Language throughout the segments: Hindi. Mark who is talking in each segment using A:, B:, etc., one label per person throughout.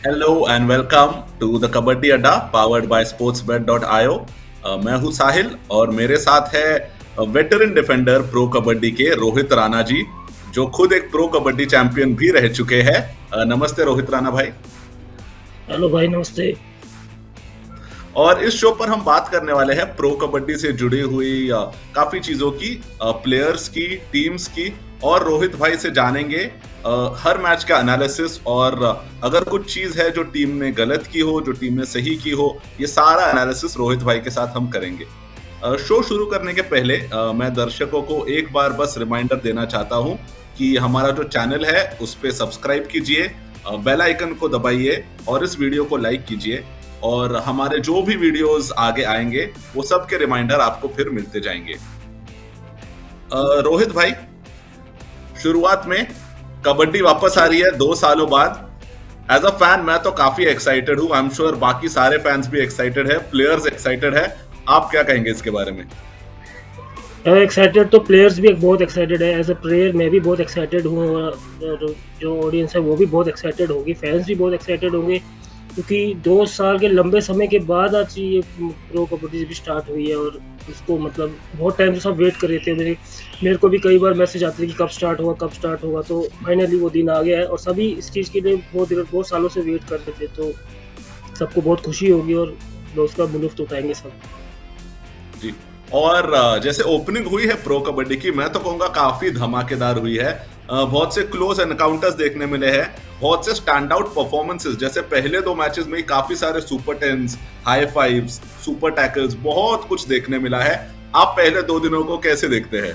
A: Hello and welcome to the Kabaddi Adda powered bye sportsbet.io। मैं हूं साहिल और मेरे साथ है वेटरन डिफेंडर प्रो कबड्डी के रोहित राणा जी, जो खुद एक प्रो कबड्डी चैंपियन भी रह चुके हैं। नमस्ते रोहित राणा भाई।
B: हेलो भाई, नमस्ते।
A: और इस शो पर हम बात करने वाले हैं प्रो कबड्डी से जुड़ी हुई काफी चीजों की, प्लेयर्स की, टीम्स की, और रोहित भाई से जानेंगे हर मैच का एनालिसिस, और अगर कुछ चीज है जो टीम ने गलत की हो, जो टीम ने सही की हो, ये सारा एनालिसिस रोहित भाई के साथ हम करेंगे। शो शुरू करने के पहले मैं दर्शकों को एक बार बस रिमाइंडर देना चाहता हूं कि हमारा जो चैनल है उस पर सब्सक्राइब कीजिए, बेल आइकन को दबाइए और इस वीडियो को लाइक कीजिए, और हमारे जो भी वीडियोस आगे आएंगे वो सब के रिमाइंडर आपको फिर मिलते जाएंगे। रोहित भाई, शुरुआत में कबड्डी वापस आ रही है 2 सालों बाद। एज अ फैन मैं तो काफी एक्साइटेड हूं। आई एम श्योर बाकी सारे फैंस भी एक्साइटेड है, प्लेयर्स एक्साइटेड है। आप क्या कहेंगे इसके बारे में?
B: एक्साइटेड तो प्लेयर्स भी बहुत एक्साइटेड है। एज अ प्लेयर मैं भी बहुत एक्साइटेड हूँ, और जो ऑडियंस है वो भी बहुत एक्साइटेड होगी, फैंस भी बहुत एक्साइटेड होंगे, क्योंकि 2 साल के लंबे समय के बाद आज ये प्रो कबड्डी भी स्टार्ट हुई है। और उसको मतलब बहुत टाइम से सब वेट कर रहे थे। मेरे को भी कई बार मैसेज आते थे कि कब स्टार्ट होगा, तो फाइनली वो दिन आ गया है और सभी इस चीज़ के लिए बहुत सालों से वेट कर रहे थे। तो सबको बहुत खुशी होगी और उसका लुत्फ उठाएंगे सब
A: जी। और जैसे ओपनिंग हुई है प्रो कबड्डी की, मैं तो कहूंगा काफी धमाकेदार हुई है। बहुत से क्लोज एनकाउंटर्स देखने मिले हैं, बहुत से स्टैंड आउट परफॉर्मेंसेस। जैसे पहले 2 मैचेस में ही काफी सारे super tens, high fives, super tackles, बहुत कुछ देखने मिला है। आप पहले 2 दिनों को कैसे देखते हैं?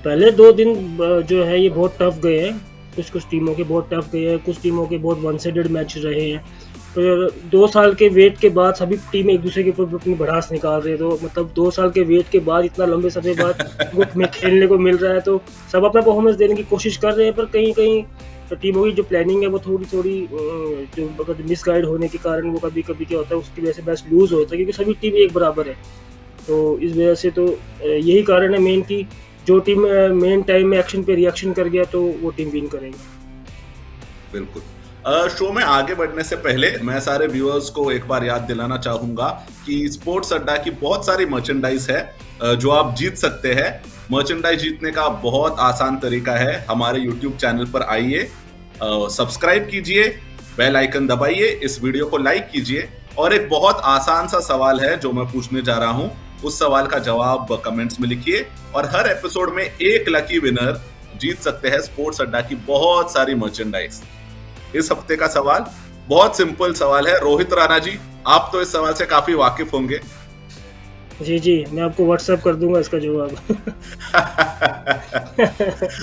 B: पहले 2 दिन जो है ये बहुत टफ गए हैं। कुछ टीमों के बहुत टफ गए हैं, कुछ टीमों के बहुत वन साइडेड मैच रहे हैं। तो 2 साल के वेट के बाद सभी टीम एक दूसरे के ऊपर अपनी भड़ास निकाल रहे हैं। तो मतलब 2 साल के वेट के बाद, इतना लंबे समय बाद वो में खेलने को मिल रहा है, तो सब अपना परफॉर्मेंस देने की कोशिश कर रहे हैं। पर कहीं तो टीमों की जो प्लानिंग है वो थोड़ी जो मिसगाइड होने के कारण वो कभी क्या होता है, उसकी वजह से मैच लूज होता है, क्योंकि सभी टीम एक बराबर है। तो इस वजह से तो यही कारण है मेन कि जो टीम मेन टाइम में एक्शन पे रिएक्शन कर गया तो वो टीम विन करेगी।
A: बिल्कुल। शो में आगे बढ़ने से पहले मैं सारे व्यूअर्स को एक बार याद दिलाना चाहूंगा कि स्पोर्ट्स अड्डा की बहुत सारी मर्चेंडाइज है जो आप जीत सकते हैं। मर्चेंडाइज जीतने का बहुत आसान तरीका है। हमारे यूट्यूब चैनल पर आइए, सब्सक्राइब कीजिए, बेल आइकन दबाइए, इस वीडियो को लाइक कीजिए, और एक बहुत आसान सा सवाल है जो मैं पूछने जा रहा हूं, उस सवाल का जवाब कमेंट्स में लिखिए, और हर एपिसोड में एक लकी विनर जीत सकते हैं स्पोर्ट्स अड्डा की बहुत सारी मर्चेंडाइज। इस हफ्ते का सवाल बहुत सिंपल सवाल है। रोहित राणा जी, आप तो इस सवाल से काफी वाकिफ होंगे।
B: जी, मैं आपको व्हाट्सएप कर दूंगा इसका जवाब।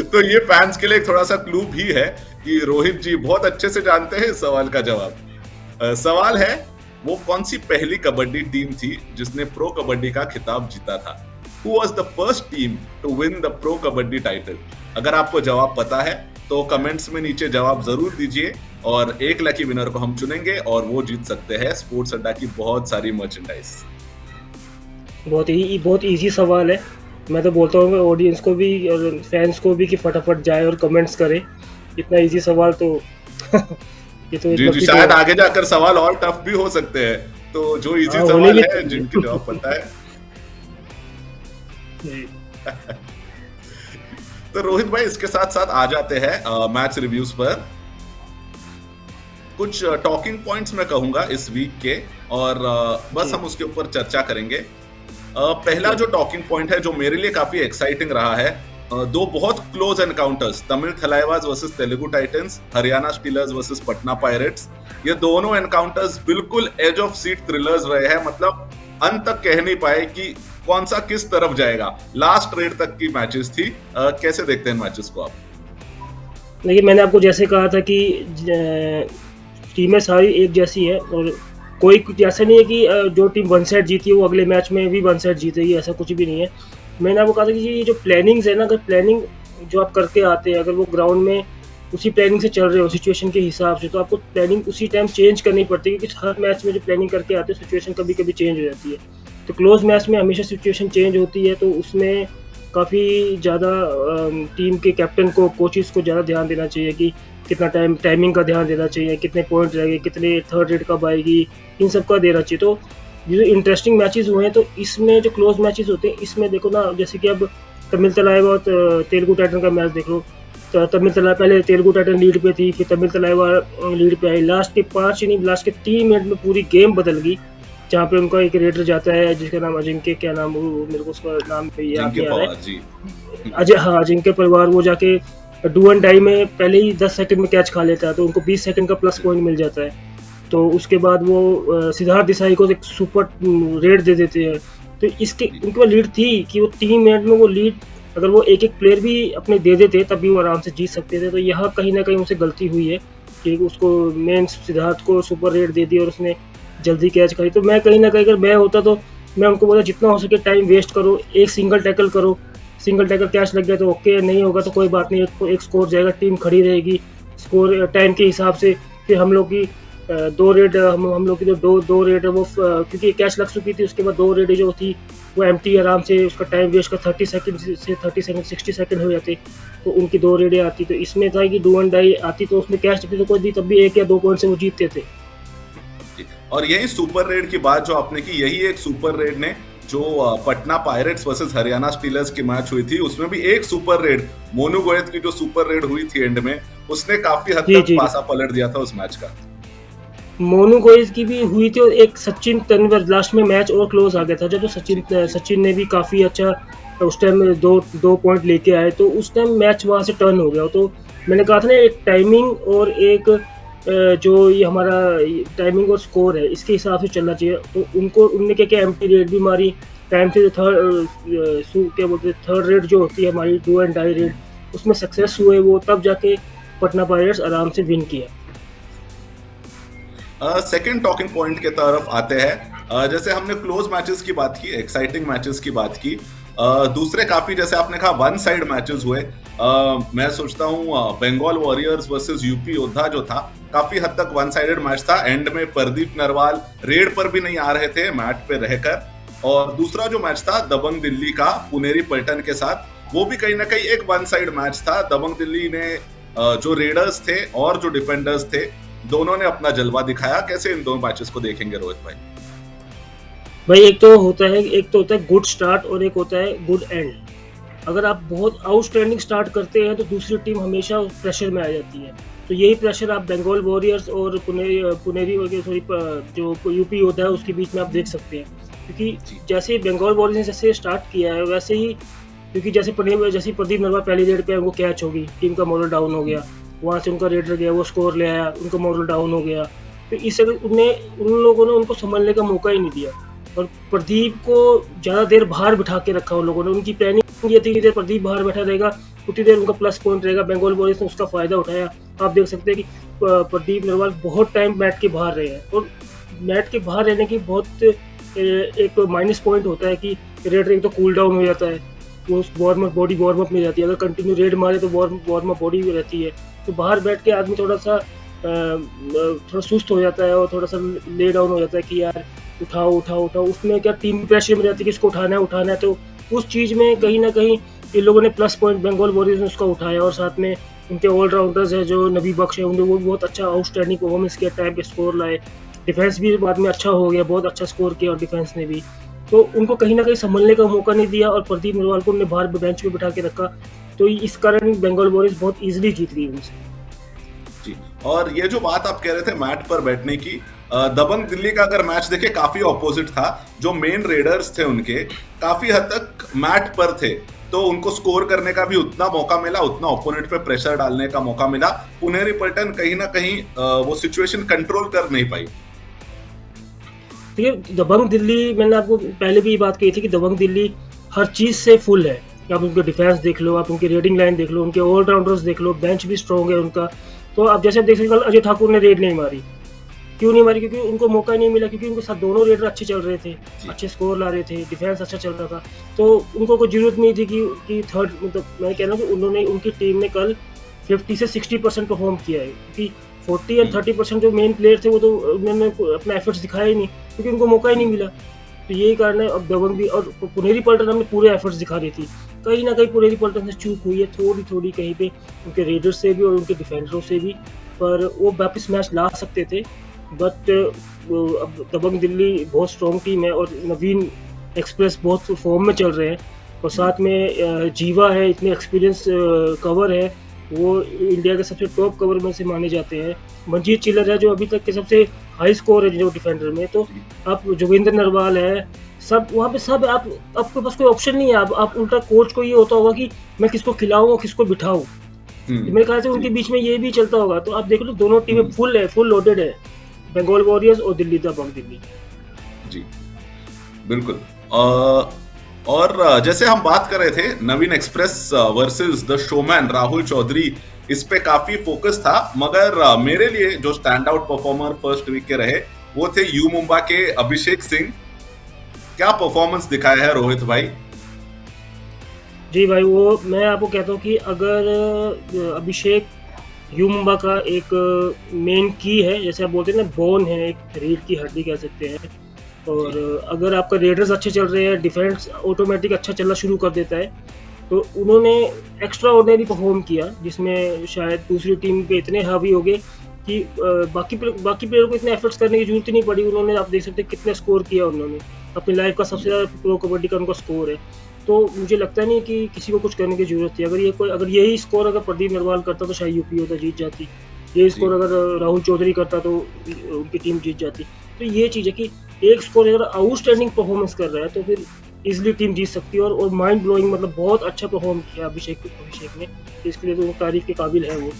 A: तो ये फैंस के लिए थोड़ा सा क्लू भी है कि रोहित जी बहुत अच्छे से जानते हैं इस सवाल का जवाब। सवाल है, वो कौन सी पहली कबड्डी टीम थी जिसने प्रो कबड्डी का खिताब जीता था? Who was the first team to win the pro kabaddi title? अगर आपको जवाब पता है तो कमेंट्स में नीचे जवाब जरूर दीजिए, और एक लकी विनर को हम चुनेंगे और वो जीत सकते हैं स्पोर्ट्स अड्डा की बहुत सारी मर्चेंडाइज।
B: बहुत इजी सवाल है। मैं तो बोलता हूँ ऑडियंस को भी और फैंस को भी कि फटाफट जाए और कमेंट्स करे। इतना इजी सवाल तो ये तो
A: जी, शायद आगे जाकर सवाल और टफ भी हो सकते हैं, तो जो इजी सवाल है जिनके जवाब पता है। तो रोहित भाई, इसके साथ साथ आ जाते हैं मैच रिव्यूज पर। कुछ टॉकिंग पॉइंट्स मैं कहूंगा इस वीक के, और बस हम उसके ऊपर चर्चा करेंगे। पहला जो टॉकिंग पॉइंट है, जो मेरे लिए काफी एक्साइटिंग रहा है, 2 बहुत close encounters, Tamil Thalaivas versus Telugu Titans, Haryana stealers versus Patna pirates. ये दोनों एनकाउंटर्स बिल्कुल एज ऑफ सीट थ्रिलर्स रहे हैं। मतलब अंत तक कह नहीं पाए कि कौन सा किस तरफ जाएगा। लास्ट रेड तक की मैचेस थी। कैसे देखते हैं मैचेस को आप?
B: देखिए, मैंने आपको जैसे कहा था कि टीमें सारी एक जैसी है, और कोई ऐसा नहीं है कि जो टीम वन साइड जीती है वो अगले मैच में भी वन साइड जीतेगी, ऐसा कुछ भी नहीं है। मैंने आपको कहा था कि ये जो प्लानिंग्स है ना, अगर प्लानिंग जो आप करके आते हैं, अगर वो ग्राउंड में उसी प्लानिंग से चल रहे हो सिचुएशन के हिसाब से, तो आपको प्लानिंग उसी टाइम चेंज करनी पड़ती है, क्योंकि हर मैच में जो प्लानिंग करके आते हैं सिचुएशन कभी चेंज हो जाती है। तो क्लोज मैच में हमेशा सिचुएशन चेंज होती है, तो उसमें काफ़ी ज़्यादा टीम के कैप्टन को, कोचेस को ज़्यादा ध्यान देना चाहिए कि कितना टाइमिंग का ध्यान देना चाहिए, कितने पॉइंट रहेंगे, कितने थर्ड रेट कब आएगी, इन सब का देना चाहिए। तो ये जो इंटरेस्टिंग मैचेस हुए हैं, तो इसमें जो क्लोज मैचेस होते हैं, इसमें देखो ना, जैसे कि अब तमिल तलाइवा और तेलुगु टाइटन का मैच देख लो। तमिल तलाई पहले तेलुगु टाइटन लीड पे थी, फिर तमिल तलाइवा लीड पे आई। लास्ट के 5 इनिंग, लास्ट के 3 मिनट में पूरी गेम बदल गई, जहाँ पे उनका एक रेडर जाता है जिसका नाम अजिंक्य, क्या नाम, वो मेरे को उसका नाम पे याद
A: जिनके
B: नहीं आ रहा
A: पवार जी।
B: है। अजय, हाँ, अजिंक्य परिवार, वो जाके डू एंड डाई में पहले ही 10 सेकंड में कैच खा लेता है, तो उनको 20 सेकंड का प्लस पॉइंट मिल जाता है। तो उसके बाद वो सिद्धार्थ देसाई को एक सुपर रेड दे देते हैं। तो इसके उनके पास लीड थी कि वो 3 मिनट में वो लीड, अगर वो एक प्लेयर भी अपने दे देते तब भी वो आराम से जीत सकते थे। तो यहाँ कहीं ना कहीं उनसे गलती हुई है कि उसको मेन सिद्धार्थ को सुपर रेड दे दी और उसने जल्दी कैच करी। तो मैं कहीं ना कहीं, अगर मैं होता तो मैं उनको बोला जितना हो सके टाइम वेस्ट करो, एक सिंगल टैकल करो, सिंगल टैकल कैच लग गया तो ओके, नहीं होगा तो कोई बात नहीं, एक स्कोर जाएगा, टीम खड़ी रहेगी स्कोर टाइम के हिसाब से। फिर हम लोग की 2 रेड, हम लोग की जो दो रेड वो क्योंकि कैच लग चुकी थी, उसके बाद 2 रेड जो थी वो एम्प्टी आराम से उसका टाइम वेस्ट का 30 सेकंड से 30 सेकंड 60 सेकंड हो जाते, तो उनकी 2 रेडें आती। तो इसमें था कि डू एंड डाई आती, तो उसमें कैच लगती तो कोई दी, तब भी 1 या 2 पॉइंट से वो जीतते थे।
A: और यही सुपर रेड की बात जो आपने की, यही एक सुपर रेड ने जो Patna Pirates versus Haryana stealers की मैच हुई थी, उसमें भी एक सुपर रेड, मोनू गोयत की जो सुपर रेड हुई थी एंड में, उसने काफी हद
B: जी
A: तक
B: जी,
A: पासा पलट दिया था उस मैच का।
B: मोनू गोइज की भी हुई थी, और एक सचिन तेंदुलकर लास्ट में मैच और क्लोज आ गया था, जब तो
A: जी जी
B: सचिन ने भी काफ़ी अच्छा उस टाइम दो पॉइंट लेके आए, तो उस टाइम मैच वहाँ से टर्न हो गया। तो मैंने कहा था ना, एक टाइमिंग और एक जो ये हमारा टाइमिंग और स्कोर है, इसके हिसाब से चलना चाहिए। तो उनको उनने क्या क्या एम्प्टी रेड भी मारी टाइम से, क्या बोलते हैं, थर्ड रेड जो होती है हमारी डू एंड डाई रेड, उसमें सक्सेस हुए वो, तब जाके पटना पायरेट्स आराम से विन किया।
A: सेकंड टॉकिंग पॉइंट के तरफ आते हैं। जैसे हमने क्लोज मैचेस की बात की, एक्साइटिंग मैचेस की बात की, दूसरे काफी, जैसे आपने कहा, वन साइड मैचेस हुए। मैं सोचता हूँ बंगाल वॉरियर्स वर्सेस यूपी योद्धा जो था, काफी हद तक वन साइडेड मैच था। एंड में प्रदीप नरवाल रेड पर भी नहीं आ रहे थे मैच पे रहकर। और दूसरा जो मैच था दबंग दिल्ली का पुनेरी पल्टन के साथ, वो भी कहीं ना कहीं एक वन साइड मैच था। दबंग दिल्ली ने जो रेडर्स थे और जो डिफेंडर्स थे, दोनों ने अपना जलवा दिखाया। कैसे इन दोनों मैचेस को देखेंगे रोहित भाई?
B: भाई, एक तो होता है गुड स्टार्ट और एक होता है गुड एंड। अगर आप बहुत आउटस्टैंडिंग स्टार्ट करते हैं तो दूसरी टीम हमेशा प्रेशर में आ जाती है। तो यही प्रेशर आप बंगाल वॉरियर्स और पुनेरी सॉरी जो यूपी होता है उसके बीच में आप देख सकते हैं। क्योंकि जैसे ही बंगाल वॉरियर्स ने जैसे स्टार्ट किया है, वैसे ही, क्योंकि जैसे प्रदीप नरवाल पहली रेड पे वो कैच होगी, टीम का मॉरल डाउन हो गया, वहाँ से उनका रेडर गया, वो स्कोर ले आया, उनका मॉरल डाउन हो गया। तो इस उन लोगों ने उनको संभलने का मौका ही नहीं दिया, और प्रदीप को ज़्यादा देर बाहर बिठा के रखा उन लोगों ने। उनकी प्लानिंग ये थी कि देर प्रदीप बाहर बैठा रहेगा उतनी देर उनका प्लस पॉइंट रहेगा। बंगाल वॉरियर्स ने उसका फ़ायदा उठाया। आप देख सकते हैं कि प्रदीप नरवाल बहुत टाइम मैट के बाहर रहे हैं, और मैट के बाहर रहने की बहुत एक माइनस पॉइंट होता है कि रेडर एक तो कूल डाउन हो जाता है, वो बॉडी वार्म अप नहीं जाती है। अगर कंटिन्यू रेड मारे तो वार्म अप बॉडी रहती है। तो बाहर बैठ के आदमी थोड़ा सुस्त हो जाता है और थोड़ा सा ले डाउन हो जाता है कि यार उठाओ। उसमें क्या टीम प्रेशर में रहती है कि इसको उठाना है। तो उस चीज़ में कहीं ना कहीं इन लोगों ने प्लस पॉइंट बंगाल वॉरियर्स ने उसका उठाया, और साथ में उनके ऑलराउंडर्स है जो नबी बख्श है, उन्होंने वो बहुत अच्छा आउटस्टैंडिंग परफॉर्मेंस किया, टाइम पे स्कोर लाए। डिफेंस भी बाद में अच्छा हो गया, बहुत अच्छा स्कोर किया और डिफेंस ने भी। तो उनको कहीं ना कहीं संभलने का मौका नहीं दिया, और प्रदीप नरवाल को उन्होंने बाहर बेंच पे बिठा के रखा। तो इस कारण बंगाल वॉरियर्स बहुत ईजिली जीत गई उनसे।
A: जी, और ये जो बात आप कह रहे थे मैट पर बैठने की, दबंग दिल्ली का अगर मैच देखे, काफी ऑपोजिट था। जो मेन रेडर्स थे उनके काफी हद तक मैट पर थे, तो उनको स्कोर करने का भी उतना मौका मिला, उतना ओपोनेंट पे प्रेशर डालने का मौका मिला। पुनेरी पल्टन कहीं ना कहीं वो सिचुएशन कंट्रोल कर नहीं पाई।
B: देखिए, दबंग दिल्ली, मैंने आपको पहले भी ये बात कही थी कि दबंग दिल्ली हर चीज़ से फुल है। आप उनके डिफेंस देख लो, आप उनकी रेडिंग लाइन देख लो, उनके ऑलराउंडर्स देख लो, बेंच भी स्ट्रॉन्ग है उनका। तो आप जैसे आप देख सकते हैं, अजय ठाकुर ने रेड नहीं मारी। क्यों नहीं मारी? क्योंकि उनको मौका ही नहीं मिला, क्योंकि उनके साथ दोनों रेडर अच्छे चल रहे थे, अच्छे स्कोर ला रहे थे, डिफेंस अच्छा चल रहा था। तो उनको कोई जरूरत नहीं थी कि थर्ड, मतलब मैं कह रहा हूँ कि उनकी टीम ने कल 50 से 60% परफॉर्म किया है। क्योंकि 40 और 30% जो मेन प्लेयर थे वो तो उन्होंने अपना एफर्ट्स दिखाया ही नहीं, क्योंकि उनको मौका ही नहीं मिला। तो यही कारण है। अब दबंग भी और पुनेरी पल्टन हमने पूरे एफर्ट्स दिखा रही थी। कहीं न कहीं पुनेरी पल्टन से चूक हुई है थोड़ी-थोड़ी कहीं पे उनके रेडर्स से भी और उनके डिफेंडरों से भी, पर वो वापस मैच ला सकते थे। बट वो अब दबंग दिल्ली बहुत स्ट्रॉन्ग टीम है और नवीन एक्सप्रेस बहुत फॉर्म में चल रहे हैं और साथ में जीवा है, इतने एक्सपीरियंस कवर है, वो इंडिया के सबसे टॉप कवर में से माने जाते हैं। मनजीत चिल्लर है जो अभी तक के सबसे हाई स्कोर है जो डिफेंडर में, तो आप जोगिंदर नरवाल है, सब वहाँ पे सब आप, आपके पास कोई ऑप्शन नहीं है। आप उल्टा कोच को ये होता होगा कि मैं किसको खिलाऊं और किसको बिठाऊं। मेरे ख्याल से उनके बीच में ये भी चलता होगा। तो आप देख लो दोनों टीमें फुल है, फुल लोडेड है, बंगाल वॉरियर्स और दिल्ली दबंग दिल्ली।
A: जी बिल्कुल। और जैसे हम बात कर रहे थे Naveen express versus the showman Rahul Chaudhary, इस पे काफी फोकस था, मगर मेरे लिए जो stand out performer first week के रहे वो थे यू मुंबा के अभिषेक सिंह। क्या परफॉर्मेंस दिखाया है रोहित भाई?
B: जी भाई, वो मैं आपको कहता हूँ कि अगर अभिषेक यू मुंबा का एक मेन की है, जैसे आप बोलते हैं ना बोन है, एक रीढ़ की हड्डी कह सकते हैं। और अगर आपका रेडर्स अच्छे चल रहे हैं, डिफेंस ऑटोमेटिक अच्छा चलना शुरू कर देता है, तो उन्होंने एक्स्ट्रा ऑर्डिनरी परफॉर्म किया जिसमें शायद दूसरी टीम पे इतने हावी हो गए कि बाकी प्लेयर को इतने एफर्ट्स करने की जरूरत ही नहीं पड़ी। उन्होंने, आप देख सकते हैं कितने स्कोर किया उन्होंने, अपनी लाइफ का सबसे ज़्यादा प्रो कबड्डी का उनका स्कोर है। तो मुझे लगता नहीं कि किसी को कुछ करने की जरूरत थी। अगर यही स्कोर अगर प्रदीप नरवाल करता तो शायद यूपी होता जीत जाती, यही स्कोर अगर राहुल चौधरी करता तो उनकी टीम जीत जाती। तो ये चीज़ है कि एक स्कोर अगर आउटस्टैंडिंग परफॉर्मेंस कर रहा है तो फिर इजीली टीम जीत सकती है। और माइंड ब्लोइंग, मतलब बहुत अच्छा परफॉर्म किया अभिषेक ने, इसके लिए तो तारीफ के काबिल है वो।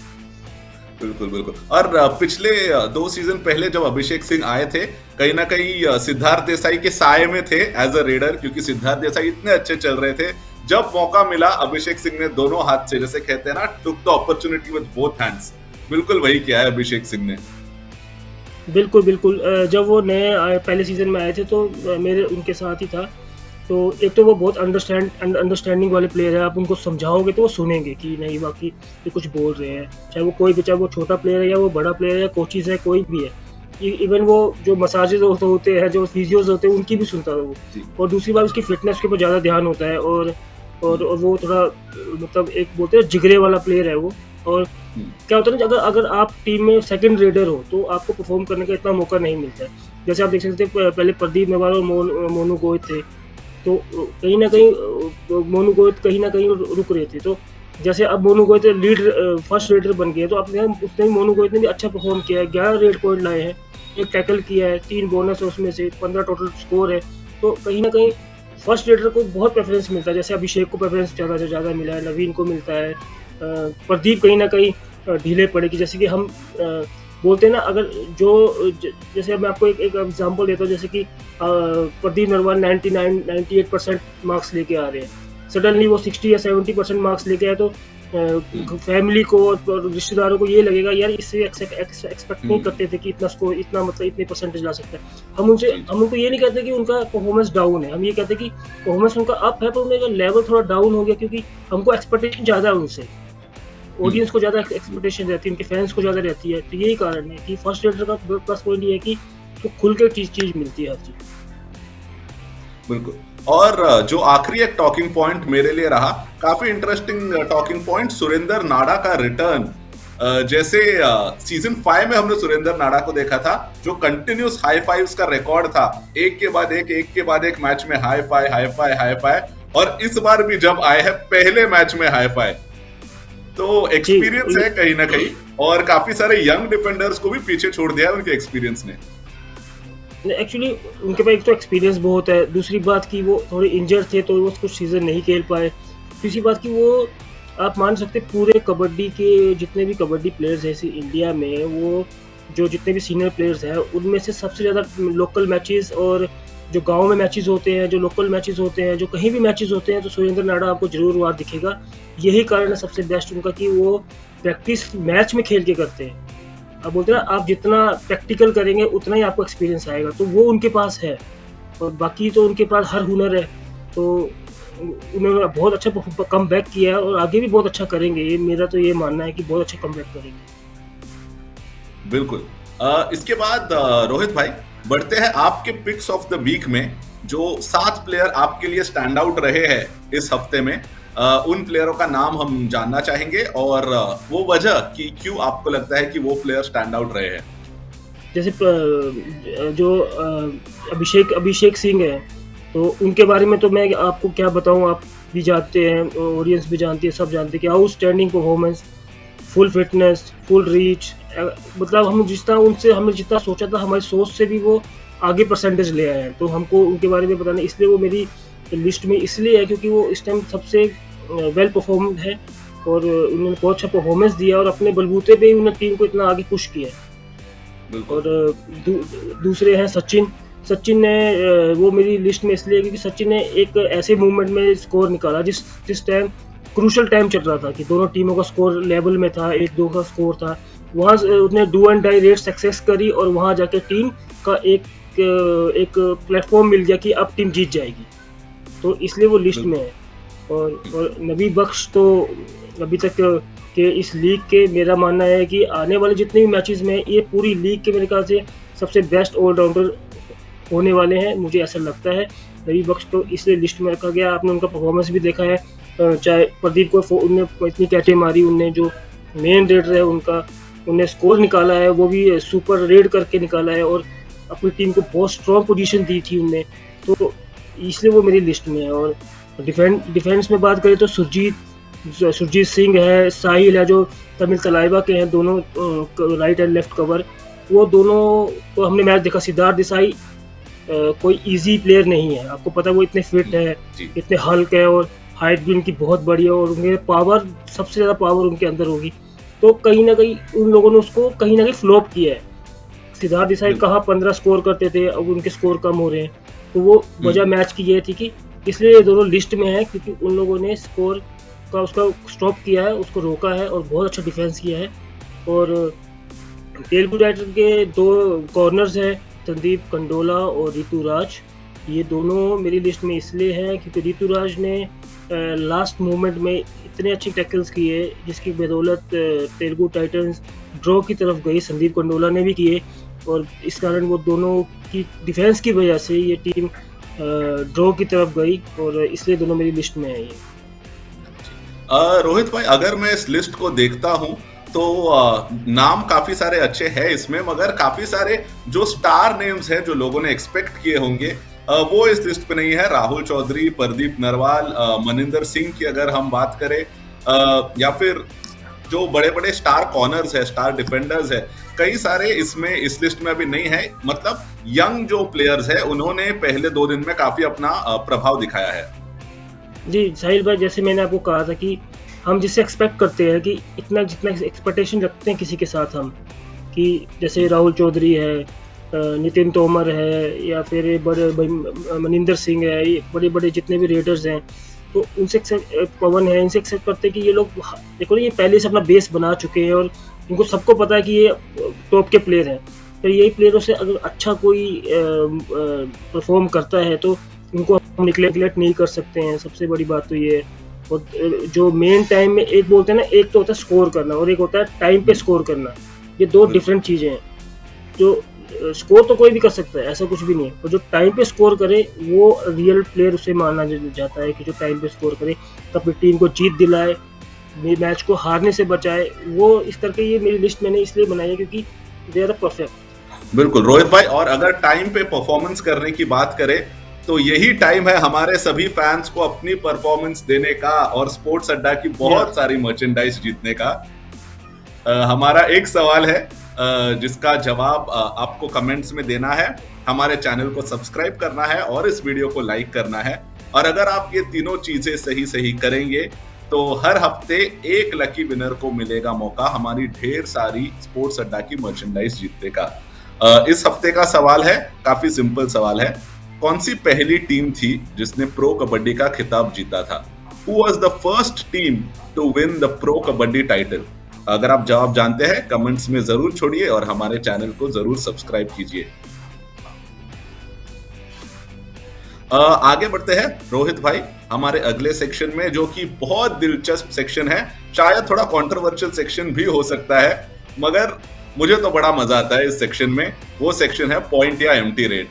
A: बिल्कुल बिल्कुल। और पिछले 2 सीजन पहले जब अभिषेक सिंह आए थे, कहीं ना कहीं सिद्धार्थ देसाई के साये में थे एज अ रेडर, क्योंकि सिद्धार्थ देसाई इतने अच्छे चल रहे थे। जब मौका मिला अभिषेक सिंह ने दोनों हाथ से, जैसे कहते हैं ना, took the opportunity with both hands. बिल्कुल वही किया है अभिषेक सिंह ने।
B: बिल्कुल। जब वो नए आए, पहले सीजन में आए थे, तो मेरे उनके साथ ही था। तो एक तो वो बहुत अंडरस्टैंडिंग वाले प्लेयर है, आप उनको समझाओगे तो वो सुनेंगे कि नहीं वाकई ये कुछ बोल रहे हैं, चाहे वो कोई भी, चाहे वो छोटा प्लेयर है या वो बड़ा प्लेयर है या कोचिज है, कोई भी है। इवन वो जो मसाजेज होते हैं, जो फिजियोज होते हैं, उनकी भी सुनता है वो। और दूसरी बात, उसकी फिटनेस के ऊपर ज़्यादा ध्यान होता है। और वो थोड़ा, मतलब एक बोलते हैं जिगरे वाला प्लेयर है वो। और क्या होता है ना, अगर आप टीम में सेकंड रेडर हो तो आपको परफॉर्म करने का इतना मौका नहीं मिलता है। जैसे आप देख सकते हैं पहले प्रदीप नरवाल और मोनू गोयत थे, तो कहीं ना कहीं मोनू गोयत कहीं ना कहीं रुक रहे थे। तो जैसे अब मोनू गोयत फर्स्ट रेडर बन गए, तो आपने उसने मोनू गोयत ने भी अच्छा परफॉर्म किया है, 11 रेड पॉइंट लाए हैं, एक टैकल किया है, 3 बोनस है उसमें से, 15 टोटल स्कोर है। तो कहीं ना कहीं फर्स्ट रेडर को बहुत प्रेफरेंस मिलता है। जैसे अभिषेक को प्रेफरेंस ज़्यादा से ज़्यादा मिला है, नवीन को मिलता है, प्रदीप कहीं ना कहीं ढीले पड़ेगी। जैसे कि हम बोलते हैं ना, अगर जैसे मैं आपको एक एग्जांपल देता हूँ, जैसे कि प्रदीप नरवाल 98% मार्क्स लेके आ रहे हैं, सडनली वो 60 या 70% मार्क्स लेके आए, तो फैमिली को और रिश्तेदारों को ये लगेगा यार इससे एक्सपेक्ट नहीं करते थे कि इतना स्कोर, इतना मतलब इतने परसेंटेज ला सकता है। हम उनको ये नहीं कहते कि उनका परफॉर्मेंस डाउन है, हम ये कहते हैं कि परफॉर्मेंस उनका अप है, पर उनका लेवल थोड़ा डाउन हो गया, क्योंकि हमको एक्सपेक्टेशन ज़्यादा है उनसे, ऑडियंस को ज़्यादा एक्सपेक्टेशन रहती है, उनके फैंस को ज़्यादा रहती है। तो यही कारण है कि फर्स्ट रेडर का प्लस पॉइंट ये है कि तो खुल के चीज़ मिलती है हर चीज़।
A: बिल्कुल। और जो आखिरी एक टॉकिंग पॉइंट मेरे लिए रहा, काफी इंटरेस्टिंग टॉकिंग पॉइंट, सुरेंद्र नाडा का रिटर्न। जैसे सीजन 5 में हमने सुरेंद्र नाडा को देखा था, जो कंटिन्यूस हाई फाइव्स का रिकॉर्ड था, एक के बाद एक मैच में हाई फाई। और इस बार भी जब आए हैं पहले मैच में हाई फाई, तो एक्सपीरियंस है कहीं ना कहीं, और काफी सारे यंग डिफेंडर्स को भी पीछे छोड़ दिया उनके एक्सपीरियंस ने।
B: एक्चुअली उनके पास एक तो एक्सपीरियंस बहुत है, दूसरी बात की वो थोड़े इंजर्ड थे तो वो कुछ सीजन नहीं खेल पाए, तीसरी बात की वो आप मान सकते पूरे कबड्डी के जितने भी कबड्डी प्लेयर्स हैं इसी इंडिया में, वो जो जितने भी सीनियर प्लेयर्स हैं उनमें से सबसे ज़्यादा लोकल मैचेस और जो गांव में मैचेस होते हैं, जो लोकल मैचेस होते हैं, जो कहीं भी मैचेस होते हैं, तो सुरेंद्र नाडा आपको जरूर वहाँ दिखेगा। यही कारण है सबसे बेस्ट उनका कि वो प्रैक्टिस मैच में खेल के करते हैं। अब बोलते हैं ना, आप जितना प्रैक्टिकल करेंगे उतना ही आपको एक्सपीरियंस आएगा, तो वो उनके पास है। और बाकी तो उनके पास हर हुनर है, तो उन्होंने बहुत अच्छा कम बैक किया है और आगे भी बहुत अच्छा करेंगे। ये मेरा तो ये मानना है कि बहुत अच्छा कम बैक करेंगे।
A: बिल्कुल। इसके बाद रोहित भाई बढ़ते हैं आपके पिक्स ऑफ द वीक में। जो 7 प्लेयर आपके लिए स्टैंड आउट रहे हैं इस हफ्ते में, उन प्लेयरों का नाम हम जानना चाहेंगे और वो वजह कि क्यों आपको लगता है कि वो प्लेयर स्टैंड आउट रहे हैं।
B: जैसे जो अभिषेक अभिषेक सिंह है, तो उनके बारे में तो मैं आपको क्या बताऊँ, आप भी जानते हैं, ऑडियंस भी जानती है, सब जानते हैं कि outstanding performance, full fitness, full reach, मतलब हमने जितना सोचा था, हमारी सोच से भी वो आगे परसेंटेज ले आए हैं। तो हमको उनके बारे में बताना, इसलिए वो मेरी लिस्ट में इसलिए है क्योंकि वो इस टाइम सबसे वेल परफॉर्म्ड है और उन्होंने बहुत अच्छा परफॉर्मेंस दिया और अपने बलबूते पे ही उन्होंने टीम को इतना आगे पुश किया है। और दूसरे हैं सचिन। सचिन ने वो मेरी लिस्ट में इसलिए क्योंकि सचिन ने एक ऐसे मूवमेंट में स्कोर निकाला जिस टाइम क्रूशल टाइम चल रहा था कि दोनों टीमों का स्कोर लेवल में था, 1-2 का स्कोर था। वहाँ उसने do and die rate success करी और वहाँ जाके टीम का एक प्लेटफॉर्म मिल गया कि अब टीम जीत जाएगी, तो इसलिए वो लिस्ट में है। और नबी बख्श तो अभी तक के इस लीग के मेरा मानना है कि आने वाले जितने भी मैचेस में ये पूरी लीग के मेरे ख्याल से सबसे बेस्ट ऑलराउंडर होने वाले हैं, मुझे ऐसा लगता है। नबी बख्श तो इसलिए लिस्ट में रखा गया। आपने उनका परफॉर्मेंस भी देखा है, चाहे प्रदीप को उनने इतनी कैचे मारी, उनने जो मेन रेडर है उनका उनने स्कोर निकाला है, वो भी सुपर रेड करके निकाला है और अपनी टीम को बहुत स्ट्रॉन्ग पोजीशन दी थी उनने, तो इसलिए वो मेरी लिस्ट में है। और डिफेंस में बात करें तो सुरजीत सिंह है, साहिल है जो तमिल तलाइबा के हैं, दोनों राइट एंड लेफ्ट कवर, वो दोनों को हमने मैच देखा। सिद्धार्थ देसाई कोई इजी प्लेयर नहीं है, आपको पता है वो इतने फिट है, इतने हल्के है और हाइट भी उनकी बहुत बड़ी है और उनके पावर, सबसे ज़्यादा पावर उनके अंदर होगी, तो कहीं ना कहीं उन लोगों ने उसको कहीं ना कहीं फ्लॉप किया है। सिद्धार्थ देसाई कहाँ 15 स्कोर करते थे, अब उनके स्कोर कम हो रहे हैं, तो वो वजह मैच की ये थी कि इसलिए ये दोनों लिस्ट में है क्योंकि उन लोगों ने स्कोर का उसका स्टॉप किया है, उसको रोका है और बहुत अच्छा डिफेंस किया है। और तेलुगु टाइटन के 2 कॉर्नर्स हैं, संदीप कंडोला और ऋतुराज, ये दोनों मेरी लिस्ट में इसलिए हैं क्योंकि ऋतुराज ने लास्ट मोमेंट में इतने अच्छे टैकल्स किए जिसकी बदौलत तेलुगु टाइटंस ड्रॉ की तरफ गई, संदीप कंडोला ने भी किए और इस कारण वो दोनों की डिफेंस की वजह से ये टीम ड्रॉ की तरफ गई और इसलिए दोनों मेरी लिस्ट में है ये।
A: रोहित भाई, अगर मैं इस लिस्ट को देखता हूं तो नाम काफी सारे अच्छे हैं इसमें, मगर काफी सारे जो स्टार नेम्स हैं जो लोगों ने एक्सपेक्ट किए होंगे वो इस लिस्ट पे नहीं है। राहुल चौधरी, प्रदीप नरवाल, मनिंदर सिंह की अगर हम बात करें, या फिर जो बड़े बड़े स्टार कॉर्नर्स है, स्टार डिफेंडर्स है, कई सारे इसमें इस लिस्ट में अभी नहीं है। मतलब यंग जो प्लेयर्स है उन्होंने पहले 2 दिन में काफी अपना प्रभाव दिखाया है।
B: जी साहिल भाई, जैसे मैंने आपको कहा था कि हम जिससे एक्सपेक्ट करते हैं कि जितना एक्सपेक्टेशन रखते हैं किसी के साथ हम, कि जैसे राहुल चौधरी है, नितिन तोमर है, या फिर बड़े मनिंदर सिंह है, ये बड़े बड़े जितने भी रेडर्स हैं, तो उनसे पवन है, इनसे एक्सेप्ट करते हैं कि ये लोग देखो ना, ये पहले से अपना बेस बना चुके हैं और इनको सबको पता है कि ये टॉप के प्लेयर हैं। तो यही प्लेयरों से अगर अच्छा कोई परफॉर्म करता है तो उनको हम निगलेक्ट नहीं कर सकते हैं, सबसे बड़ी बात तो ये है। और जो मेन टाइम में एक बोलते हैं ना, एक तो होता है स्कोर करना और एक होता है टाइम पे स्कोर करना, ये 2 डिफरेंट चीज़ें हैं। जो स्कोर तो कोई भी कर सकता है, ऐसा कुछ भी नहीं है, और जो टाइम पे स्कोर करे वो रियल प्लेयर उसे माना जाता है कि जो टाइम पे स्कोर करे, अपनी टीम को जीत दिलाए, मैच को हारने से बचाए, वो इस करके ये मेरी लिस्ट मैंने इसलिए बनाई है क्योंकि दे आर परफेक्ट।
A: बिल्कुल रोहित भाई, और अगर टाइम पे परफॉर्मेंस करने की बात करें तो यही टाइम है हमारे सभी फैंस को अपनी परफॉर्मेंस देने का और स्पोर्ट्स अड्डा की बहुत सारी मर्चेंडाइज जीतने का। हमारा एक सवाल है जिसका जवाब आपको कमेंट्स में देना है, हमारे चैनल को सब्सक्राइब करना है और इस वीडियो को लाइक करना है। और अगर आप ये तीनों चीजें सही करेंगे तो हर हफ्ते एक लकी विनर को मिलेगा मौका हमारी ढेर सारी स्पोर्ट्स अड्डा की मर्चेंडाइज जीतने का। इस हफ्ते का सवाल है, काफी सिंपल सवाल है, कौन सी पहली टीम थी जिसने प्रो कबड्डी का खिताब जीता था? Who was the first team to win the pro kabaddi title? अगर आप जवाब जानते हैं कमेंट्स में जरूर छोड़िए और हमारे चैनल को जरूर सब्सक्राइब कीजिए। आगे बढ़ते हैं रोहित भाई हमारे अगले सेक्शन में, जो कि बहुत दिलचस्प सेक्शन है, शायद थोड़ा कंट्रोवर्शियल सेक्शन भी हो सकता है, मगर मुझे तो बड़ा मजा आता है इस सेक्शन में। वो सेक्शन है पॉइंट या एम्प्टी रेट।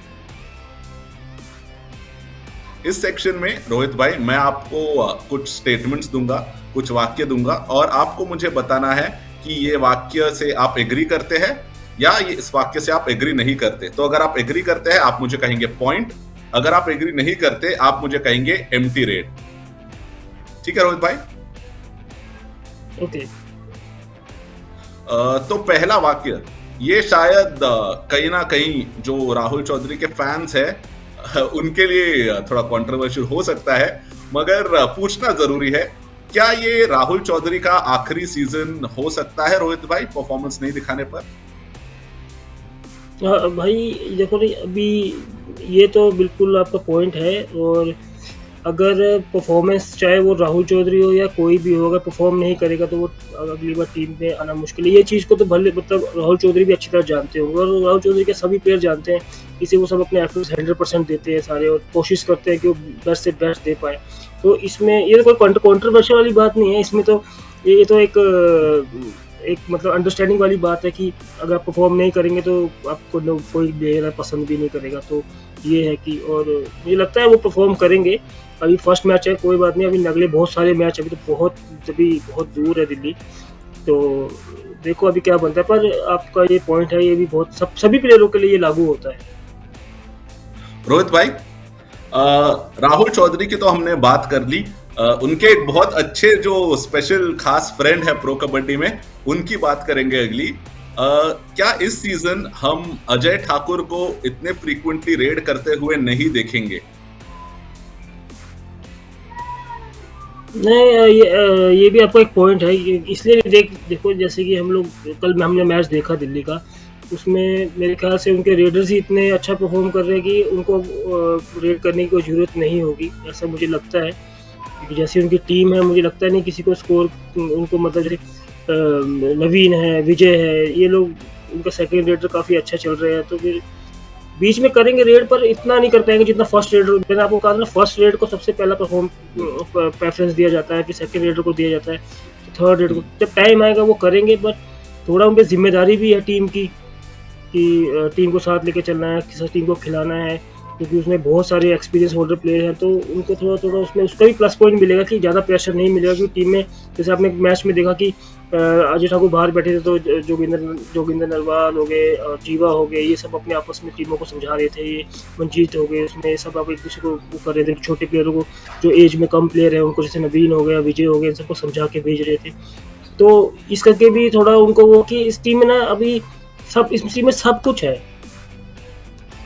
A: इस सेक्शन में रोहित भाई मैं आपको कुछ स्टेटमेंट्स दूंगा, कुछ वाक्य दूंगा और आपको मुझे बताना है कि ये वाक्य से आप एग्री करते हैं या ये इस वाक्य से आप एग्री नहीं करते। तो अगर आप एग्री करते हैं आप मुझे कहेंगे पॉइंट, अगर आप एग्री नहीं करते आप मुझे कहेंगे एम्प्टी रेट। ठीक है रोहित भाई?
B: ओके।
A: तो पहला वाक्य ये शायद कहीं ना कहीं जो राहुल चौधरी के फैंस है उनके लिए थोड़ा कंट्रोवर्शियल हो सकता है, मगर पूछना जरूरी है, क्या ये राहुल चौधरी का आखिरी सीजन हो सकता है रोहित भाई परफॉर्मेंस नहीं दिखाने पर?
B: भाई देखो नहीं, अभी ये तो बिल्कुल आपका पॉइंट है। और अगर परफॉर्मेंस चाहे वो राहुल चौधरी हो या कोई भी हो, अगर परफॉर्म नहीं करेगा तो वो अगली बार टीम में आना मुश्किल है। ये चीज़ को तो भले मतलब राहुल चौधरी भी अच्छी तरह जानते होंगे और राहुल चौधरी के सभी प्लेयर जानते हैं, इसे वो सब अपने एफर्ट्स 100% देते हैं सारे और कोशिश करते हैं कि वो बेस्ट से बेस्ट दे पाए। तो इसमें ये तो कोई कंट्रोवर्शियल वाली बात नहीं है, इसमें तो ये तो एक मतलब अंडरस्टैंडिंग वाली बात है कि अगर आप परफॉर्म नहीं करेंगे तो आपको कोई प्लेयर पसंद भी नहीं करेगा। तो ये है कि, और मुझे लगता है वो परफॉर्म करेंगे। अभी फर्स्ट मैच है, कोई बात नहीं, अभी अगले बहुत सारे मैच अभी तो बहुत दूर है दिल्ली, तो देखो अभी क्या बनता है। पर आपका ये पॉइंट है, ये भी बहुत सभी प्लेयरों के लिए ये लागू होता है।
A: रोहित भाई राहुल चौधरी की तो हमने बात कर ली, उनके एक बहुत अच्छे जो स्पेशल खास फ्रेंड है प्रो कबड्डी में, उनकी बात करेंगे अगली। क्या इस सीजन हम अजय ठाकुर को इतने फ्रीक्वेंटली रेड करते हुए नहीं देखेंगे?
B: नहीं, ये भी आपका एक पॉइंट है, इसलिए देखो जैसे कि हमने मैच देखा दिल्ली का, उसमें मेरे ख्याल से उनके रेडर्स ही इतने अच्छा परफॉर्म कर रहे हैं कि उनको रेड करने की कोई ज़रूरत नहीं होगी, ऐसा मुझे लगता है। क्योंकि जैसी उनकी टीम है, मुझे लगता नहीं किसी को स्कोर उनको मतलब जैसे नवीन है, विजय है, ये लोग उनका सेकंड रेडर काफ़ी अच्छा चल रहे हैं, तो फिर बीच में करेंगे रेड, पर इतना नहीं कर पाएंगे जितना फर्स्ट रेडर। मैंने आपको कहा था ना, फर्स्ट रेड को सबसे पहला प्रेफरेंस दिया जाता है, फिर सेकंड रेडर को दिया जाता है, तो थर्ड रेडर को जब टाइम आएगा वो करेंगे। बट थोड़ा उन पर जिम्मेदारी भी है टीम की कि टीम को साथ लेके चलना है, किसी टीम को खिलाना है, क्योंकि उसमें बहुत सारे एक्सपीरियंस होल्डर प्लेयर हैं, तो उनको थोड़ा उसमें उसका भी प्लस पॉइंट मिलेगा कि ज़्यादा प्रेशर नहीं मिलेगा। क्योंकि टीम में जैसे आपने मैच में देखा कि अजय ठाकुर बाहर बैठे थे, तो जोगिंदर नरवाल हो गए, जीवा हो गए, ये सब अपने आपस में टीमों को समझा रहे थे, ये मंजीत हो गए, उसमें सब आप एक दूसरे को वो कर रहे थे, छोटे प्लेयरों को जो एज में कम प्लेयर है उनको, जैसे नवीन हो गया, विजय हो गया, इन सबको समझा के भेज रहे थे। तो इस करके भी थोड़ा उनको वो कि इस टीम में ना अभी इस टीम में सब कुछ है,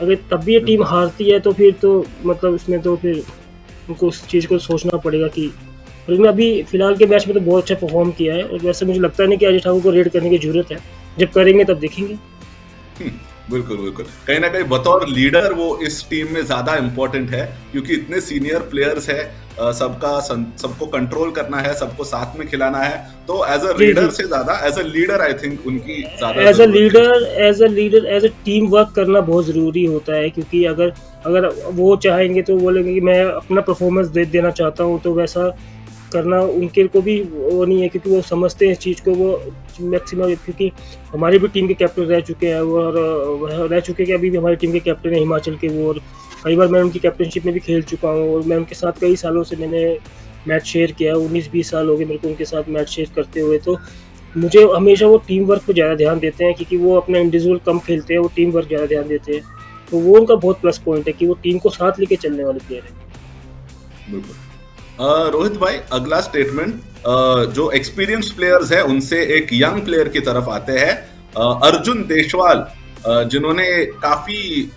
B: अगर तब भी ये टीम हारती है तो फिर तो मतलब इसमें तो फिर उनको उस चीज़ को सोचना पड़ेगा कि उसमें अभी फिलहाल के मैच में तो बहुत अच्छा परफॉर्म किया है। और वैसे मुझे लगता नहीं कि अजय ठाकुर को रेड करने की जरूरत है, जब करेंगे तब देखेंगे।
A: बिल्कुल बिल्कुल, कहीं ना कहीं बतौर लीडर वो इस टीम में ज्यादा इंपॉर्टेंट है, क्योंकि इतने सीनियर प्लेयर्स है, सबको कंट्रोल करना है, सबको साथ में खिलाना है, तो एज अ लीडर से ज्यादा as a leader I think उनकी ज्यादा
B: एज अ टीम वर्क करना बहुत जरूरी होता है। क्योंकि अगर वो चाहेंगे तो बोलेंगे कि मैं अपना परफॉर्मेंस देना चाहता हूँ, तो वैसा करना उनके को भी वो नहीं है, क्योंकि वो समझते हैं इस चीज़ को, वो मैक्सिमम, क्योंकि हमारे भी टीम के कैप्टन रह चुके हैं और रह चुके हैं, अभी भी हमारी टीम के कैप्टन है हिमाचल के वो, और कई बार मैं उनकी कैप्टनशिप में भी खेल चुका हूँ और मैं उनके साथ कई सालों से मैंने मैच शेयर किया, 19-20 साल हो गए मेरे को उनके साथ मैच शेयर करते हुए। तो मुझे हमेशा वो टीम वर्क पर ज़्यादा ध्यान देते हैं, क्योंकि वो अपना इंडिविजुअल कम खेलते हैं, वो टीम वर्क ज़्यादा ध्यान देते हैं, तो वो उनका बहुत प्लस पॉइंट है कि वो टीम को साथ लेके चलने वाले प्लेयर है।
A: बिल्कुल। रोहित भाई अगला स्टेटमेंट, जो एक्सपीरियंस प्लेयर्स है उनसे एक यंग प्लेयर की तरफ आते हैं, अर्जुन देशवाल, जिन्होंने काफी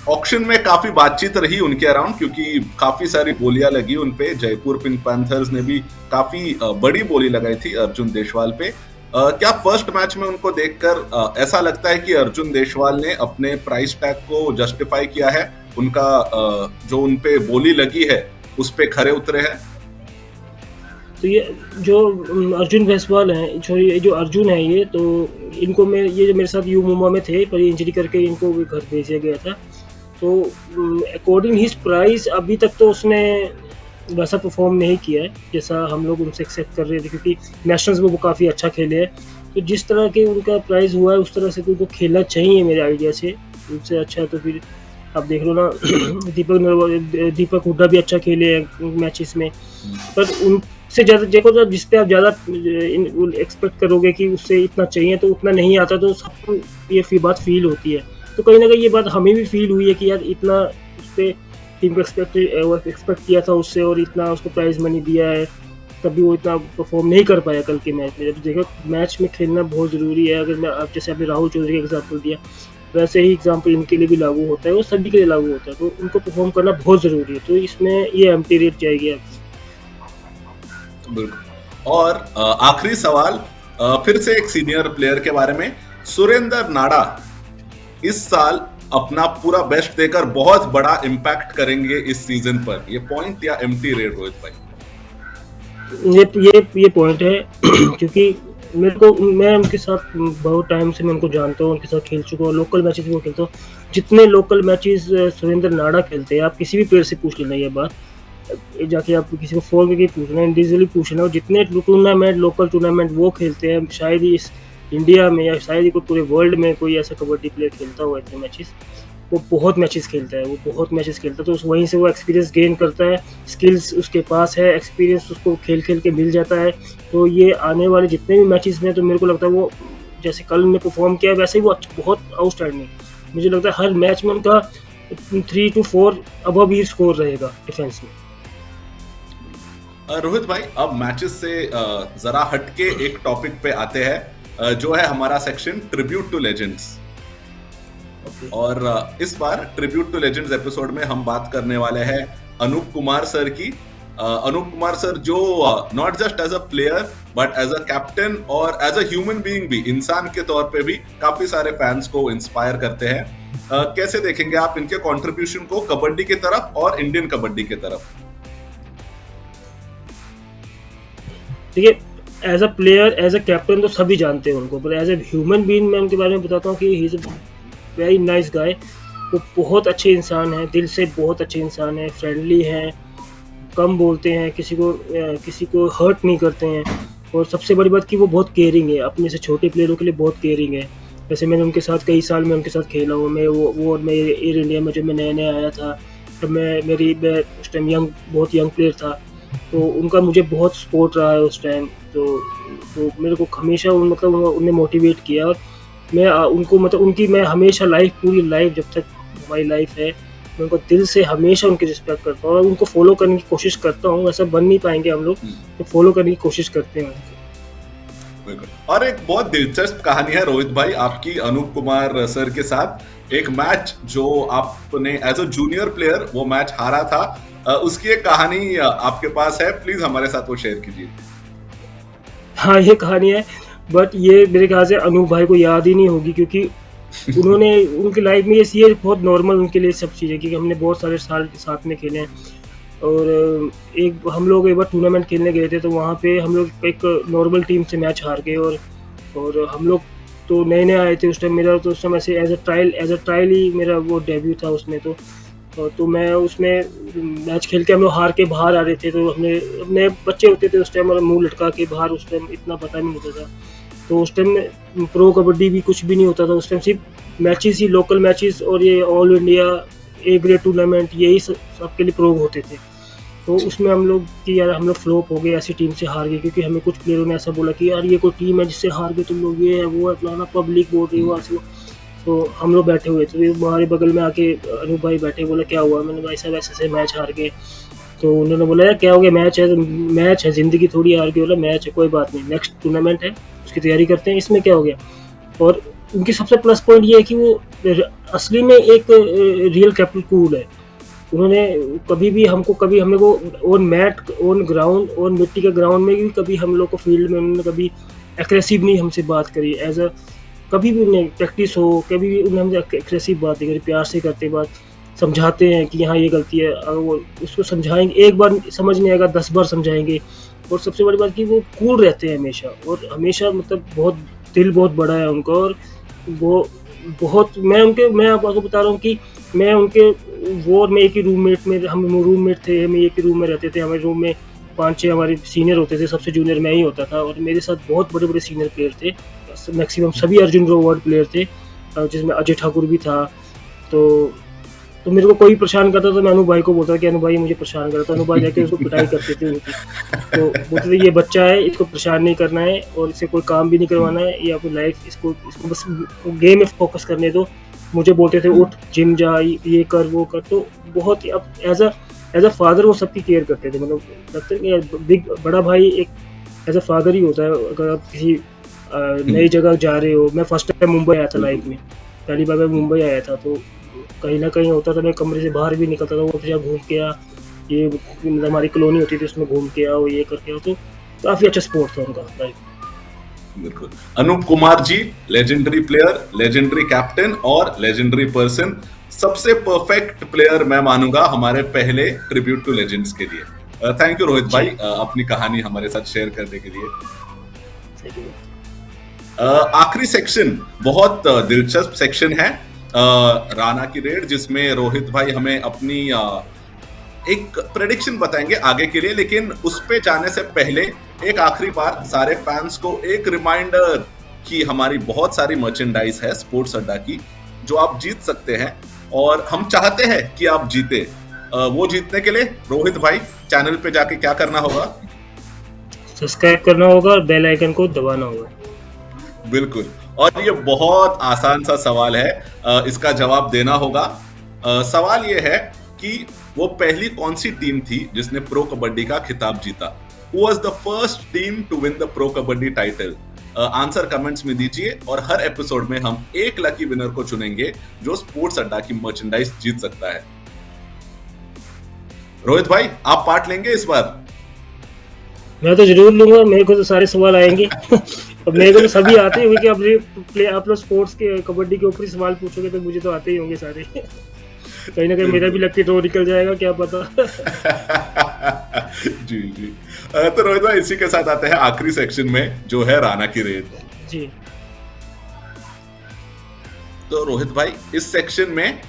A: ऑक्शन में काफी बातचीत रही उनके अराउंड, क्योंकि काफी सारी बोलियां लगी उनपे, जयपुर पिंक पैंथर्स ने भी काफी बड़ी बोली लगाई थी अर्जुन देशवाल पे। क्या फर्स्ट मैच में उनको देखकर ऐसा लगता है कि अर्जुन देशवाल ने अपने प्राइस टैग को जस्टिफाई किया है, उनका जो उनपे बोली लगी है उस पे खरे उतरे हैं?
B: तो ये जो अर्जुन जायसवाल हैं, जो अर्जुन है, ये तो इनको ये जो मेरे साथ यू मुंबा में थे, पर इंजरी करके इनको भी घर भेजा गया था। तो अकॉर्डिंग हिज प्राइस अभी तक तो उसने वैसा परफॉर्म नहीं किया है जैसा हम लोग उनसे एक्सेप्ट कर रहे थे, क्योंकि नेशनल्स में वो काफ़ी अच्छा खेले हैं। तो जिस तरह के उनका प्राइस हुआ है उस तरह से तो उनको खेलना चाहिए मेरे आइडिया से, उससे अच्छा तो फिर आप देख लो ना दीपक हुड्डा भी अच्छा खेले हैं मैचेस में, पर उनसे ज़्यादा देखो तो जिस पे आप ज़्यादा एक्सपेक्ट करोगे कि उससे इतना चाहिए तो उतना नहीं आता, तो सबको ये बात फील होती है। तो कहीं ना कहीं ये बात हमें भी फील हुई है कि यार इतना उस पर टीम को एक्सपेक्ट किया था उससे, और इतना उसको प्राइज मनी दिया है, तब भी वो इतना परफॉर्म नहीं कर पाया कल के मैच में। जब देखो मैच में खेलना बहुत ज़रूरी है। अगर मैं आप जैसे आपने राहुल चौधरी का एग्जाम्पल दिया, वैसे ही एग्जाम्पल इनके लिए भी लागू होता है, वो सभी के लिए लागू होता है, तो उनको परफॉर्म करना बहुत ज़रूरी है। तो इसमें ये एम्प्टी रेट जाएगी आपकी।
A: बिल्कुल। और आखिरी सवाल, फिर से एक सीनियर प्लेयर के बारे में, सुरेंद्र नाडा इस साल अपना पूरा बेस्ट देकर बहुत बड़ा इम्पैक्ट करेंगे इस सीजन पर, ये पॉइंट या एम्प्टी रेट रोहित भाई?
B: ये पॉइंट है क्योंकि मैं उनके साथ बहुत टाइम से मैं उनको जानता हूँ, उनके साथ खेल चुका हूँ, लोकल मैचेस भी वो खेलता हूँ। जितने लोकल मैचेस सुरेंद्र नाडा खेलते हैं, आप किसी भी प्लेयर से पूछ लेना ये बात, जाके आप किसी को फोन करके पूछना, इंडिविजुअली पूछना, जितने टूर्नामेंट लोकल टूर्नामेंट वो खेलते हैं, शायद ही इस इंडिया में या शायद ही कोई पूरे वर्ल्ड में कोई ऐसा कबड्डी प्लेयर खेलता हुआ इतने मैचेस। वो बहुत मैचेस खेलता है, तो वहीं से वो एक्सपीरियंस गेन करता है, स्किल्स उसके पास है, एक्सपीरियंस उसको खेल खेल के मिल जाता है। तो ये आने वाले जितने भी मैचेस में, तो मेरे को लगता है वो जैसे कल ने परफॉर्म किया वैसे ही वो बहुत आउटस्टैंडिंग, मुझे लगता है हर मैच में उनका 3 to 4 अबव ही स्कोर रहेगा डिफेंस में।
A: रोहित भाई, अब मैचेस से जरा हटके एक टॉपिक पे आते हैं, जो है हमारा सेक्शन ट्रिब्यूट टू लेजेंड्स। और इस बार ट्रिब्यूट टू लेजेंड्स एपिसोड में हम बात करने वाले हैं अनूप कुमार सर की। अनूप कुमार सर जो not just as a player but as a captain और एज अ ह्यूमन बीइंग भी, इंसान के तौर पे भी काफी सारे फैंस को इंस्पायर करते हैं। कैसे देखेंगे आप इनके कंट्रीब्यूशन को कबड्डी की तरफ और इंडियन कबड्डी की तरफ?
B: देखिए, as a player, as a captain तो सभी जानते हैं उनको, पर एज ए ह्यूमन बीइंग मैं उनके बारे में बताता हूँ कि he is a very nice guy. वो बहुत अच्छे इंसान हैं, दिल से बहुत अच्छे इंसान हैं, फ्रेंडली हैं, कम बोलते हैं, किसी को हर्ट नहीं करते हैं, और सबसे बड़ी बात कि वो बहुत केयरिंग है, अपने से छोटे प्लेयरों के लिए बहुत केयरिंग है। वैसे मैंने उनके साथ कई साल में उनके साथ खेला हूँ। मैं एयर इंडिया में जब मैं नया आया था, तब मैं उस टाइम बहुत यंग प्लेयर था, तो उनका मुझे बहुत सपोर्ट रहा है उस टाइम। तो मेरे को हमेशा उनने मोटिवेट किया, और मैं उनको मैं हमेशा पूरी लाइफ जब तक हमारी लाइफ है, मैं उनको दिल से हमेशा उनकी रिस्पेक्ट करता हूँ और उनको फॉलो करने की कोशिश करता हूँ। ऐसा बन नहीं पाएंगे हम लोग, तो फॉलो करने की कोशिश करते हैं।
A: और एक बहुत दिलचस्प कहानी है रोहित भाई आपकी अनूप कुमार सर के साथ। एक मैच जो आपने एज अ जूनियर प्लेयर वो मैच हारा था, उसकी एक कहानी आपके पास है, प्लीज हमारे साथ वो शेयर कीजिए।
B: हाँ, ये कहानी है, बट ये मेरे ख्याल से अनूप भाई को याद ही नहीं होगी, क्योंकि उनकी लाइफ में ये बहुत नॉर्मल उनके लिए सब चीज़ें, क्योंकि हमने बहुत सारे साल साथ में खेले हैं। और हम लोग एक बार टूर्नामेंट खेलने गए थे, तो वहाँ पे हम लोग एक नॉर्मल टीम से मैच हार गए, और हम लोग तो नए आए थे उस टाइम। मेरा तो उस टाइम ऐसे एज अ ट्रायल ही मेरा वो डेब्यू था उसमें। तो मैं उसमें मैच खेल के हम लोग हार के बाहर आ रहे थे, तो अपने बच्चे होते थे उस टाइम, और मुंह लटका के बाहर, उस टाइम इतना पता नहीं होता था। तो उस टाइम प्रो कबड्डी भी कुछ भी नहीं होता था उस टाइम, सिर्फ मैचेस ही, लोकल मैचेस और ये all India A grade tournament, यही सबके लिए प्रो होते थे। तो उसमें हम लोग फ्लॉप हो गए, ऐसी टीम से हार गए, क्योंकि हमें कुछ प्लेयरों ने ऐसा बोला कि यार ये कोई टीम है जिससे हार गए तुम लोग, ये है वो है फलाना, पब्लिक बोल रही है ऐसे। तो हम लोग बैठे हुए थे, हमारे बगल में आके अनूप भाई बैठे, बोला क्या हुआ? मैंने भाई साहब ऐसे मैच हार गए। तो उन्होंने बोला यार क्या हो गया? मैच है, जिंदगी थोड़ी हार गई। बोला मैच है, कोई बात नहीं, नेक्स्ट टूर्नामेंट है, उसकी तैयारी करते हैं, इसमें क्या हो गया? और उनकी सबसे प्लस पॉइंट ये है कि वो असली में एक रियल कैपिटल कूल है। उन्होंने कभी हमने को on mat, on ground, on मिट्टी के ग्राउंड में भी कभी हम लोग को फील्ड में उन्होंने कभी एग्रेसिव नहीं हमसे बात करी, कभी भी उन्हें प्रैक्टिस हो, कभी भी उन्हें हमसे एग्रेसिव बात नहीं करी, प्यार से करते बात, समझाते हैं कि यहाँ ये गलती है, वो उसको समझाएंगे, एक बार समझ नहीं आएगा 10 बार समझाएंगे। और सबसे बड़ी बात कि वो कूल रहते हैं हमेशा, और हमेशा मतलब दिल बहुत बड़ा है उनका। और वो बहुत मैं आपको बता रहा हूँ कि मैं उनके में एक ही रूममेट में, हम रूममेट थे, हम एक ही रूम में रहते थे। हमारे रूम में 5-6 हमारे सीनियर होते थे, सबसे जूनियर मैं ही होता था, और मेरे साथ बहुत बड़े बड़े सीनियर प्लेयर थे, मैक्सिमम सभी अर्जुन अवार्ड प्लेयर थे, जिसमें अजय ठाकुर भी था। तो तो मेरे को कोई परेशान करता तो मैं अनु भाई को बोलता था कि अनु भाई मुझे परेशान कर रहा, तो अनु भाई जाके उसको पिटाई करते थे उनकी। तो बोलते थे ये बच्चा है, इसको परेशान नहीं करना है और इससे कोई काम भी नहीं करवाना है, ये अपनी लाइफ इसको बस गेम में फोकस करने दो। मुझे बोलते थे उठ जिम जा, ये कर वो कर। तो बहुत ही अब एज अ फादर वो सबकी केयर करते थे। मतलब लगता है कि बिग बड़ा भाई एक एज अ फादर ही होता है। अगर आप किसी नई जगह जा रहे हो, मैं फर्स्ट टाइम मुंबई आया था लाइफ में, पहली बार मैं मुंबई आया था, तो कहीं ना कहीं होता था मैं कमरे से बाहर भी निकलता था, वो तो घूम के आ, ये मतलब हमारी कॉलोनी होती थी उसमें घूम के आओ, ये करके आओ। तो काफी अच्छा स्पोर्ट था उनका लाइफ।
A: बिल्कुल। Anoop Kumar ji, legendary player, legendary captain और लेजेंडरी पर्सन, सबसे परफेक्ट प्लेयर मैं मानूंगा हमारे पहले ट्रिब्यूट टू लेजेंड्स के लिए। थैंक यू रोहित भाई अपनी कहानी हमारे साथ शेयर करने के लिए। आखिरी सेक्शन बहुत दिलचस्प सेक्शन है, राणा की रेड, जिसमें रोहित भाई हमें अपनी एक प्रेडिक्शन बताएंगे आगे के लिए। लेकिन उस पे जाने से पहले एक आखिरी बार सारे फैंस को एक रिमाइंडर कि हमारी बहुत सारी मर्चेंडाइज है स्पोर्ट्स अड्डा की जो आप जीत सकते हैं, और हम चाहते हैं कि आप जीते। वो जीतने के लिए रोहित भाई चैनल पे जाके क्या करना होगा?
B: सब्सक्राइब करना होगा और बेल आइकन को दबाना होगा।
A: बिल्कुल, और ये बहुत आसान सा सवाल है, इसका जवाब देना होगा। सवाल ये है कि वो पहली कौन सी टीम थी जिसने प्रो कबड्डी का खिताब जीता? Who was the first team to win the Pro Kabaddi title? Answer comments में दीजिए, और हर एपिसोड में हम एक लकी विनर को चुनेंगे जो स्पोर्ट्स अड्डा की मर्चेंडाइज जीत सकता है। रोहित भाई, आप पार्ट लेंगे इस बार?
B: मैं तो जरूर लूंगा, मेरे को तो सारे सवाल आएंगे। अब मेरे को तो सभी आते हैं क्योंकि आप लोग स्पोर्ट्स के कबड्डी के ऊपर ही सवाल पूछोगे तो मुझे तो आते ही होंगे सारे। कहीं ना कहीं मेरा भी लकी ड्रॉ निकल जाएगा, क्या पता।
A: जी जी। तो रोहित भाई, इसी के साथ आते हैं आखिरी सेक्शन में जो है राणा की रेड
B: जी।
A: तो रोहित भाई, इस सेक्शन में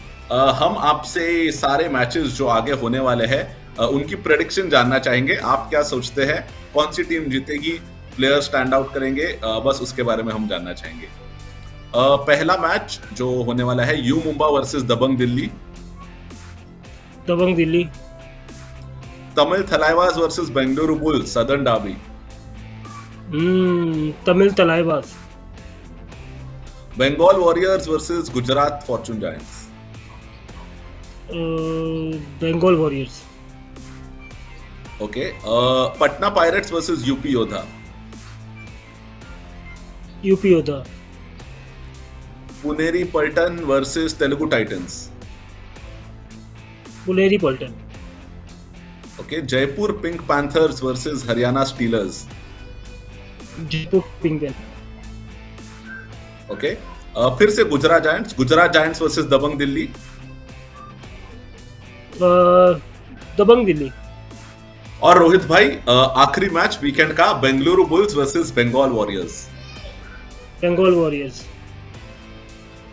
A: हम आपसे सारे मैचेस जो आगे होने वाले हैं उनकी प्रेडिक्शन जानना चाहेंगे। आप क्या सोचते हैं कौन सी टीम जीतेगी, प्लेयर स्टैंड आउट करेंगे, बस उसके बारे में हम जानना चाहेंगे। पहला मैच जो होने वाला है U Mumba versus Dabang Delhi.
B: Dabang Delhi.
A: Tamil Thalaivas versus Bengaluru Bulls southern derby.
B: Tamil Thalaivas.
A: Bengal Warriors versus Gujarat Fortune Giants.
B: Bengal Warriors.
A: Okay. Patna Pirates versus UP Yoddha.
B: UP Yoddha.
A: Puneri Paltan versus Telugu Titans.
B: Puneri Paltan.
A: Okay. Jaipur Pink Panthers versus Haryana Steelers.
B: Jaipur Pink Panther.
A: Okay. फिर से गुजरात जायंट्स वर्सेस दबंग दिल्ली।
B: दबंग दिल्ली।
A: और रोहित भाई, आखिरी मैच वीकेंड का Bengaluru Bulls versus Bengal Warriors.
B: Bengal Warriors.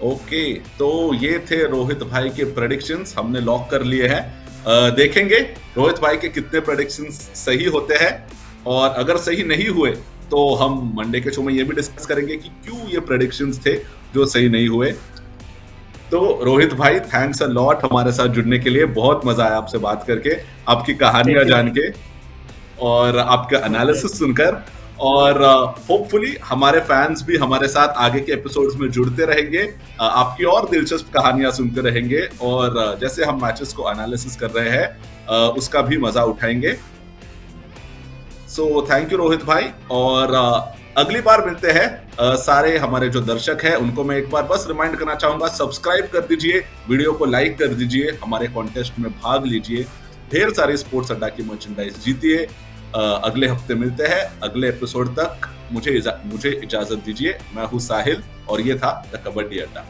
A: Okay, तो ये थे रोहित भाई के प्रेडिक्शंस, हमने लॉक कर लिए हैं। देखेंगे रोहित भाई के कितने प्रेडिक्शंस सही होते हैं, और अगर सही नहीं हुए तो हम मंडे के शो में ये भी डिस्कस करेंगे कि क्यों ये प्रेडिक्शंस थे जो सही नहीं हुए। तो रोहित भाई, थैंक्स अ लॉट हमारे साथ जुड़ने के लिए। बहुत मजा आया आपसे बात करके, आपकी कहानियां जान के और आपका एनालिसिस सुनकर, और होपफुली हमारे फैंस भी हमारे साथ आगे के एपिसोड्स में जुड़ते रहेंगे, आपकी और दिलचस्प कहानियां सुनते रहेंगे, और जैसे हम मैचेस को एनालिसिस कर रहे हैं उसका भी मजा उठाएंगे। सो थैंक यू रोहित भाई, और अगली बार मिलते हैं। सारे हमारे जो दर्शक हैं उनको मैं एक बार बस रिमाइंड करना चाहूंगा, सब्सक्राइब कर दीजिए, वीडियो को लाइक कर दीजिए, हमारे कॉन्टेस्ट में भाग लीजिए, ढेर सारी स्पोर्ट्स अड्डा की मर्चेंडाइज जीतिए। अगले हफ्ते मिलते हैं, अगले एपिसोड तक मुझे इजाजत दीजिए। मैं हूं साहिल और ये था द कबड्डी अड्डा।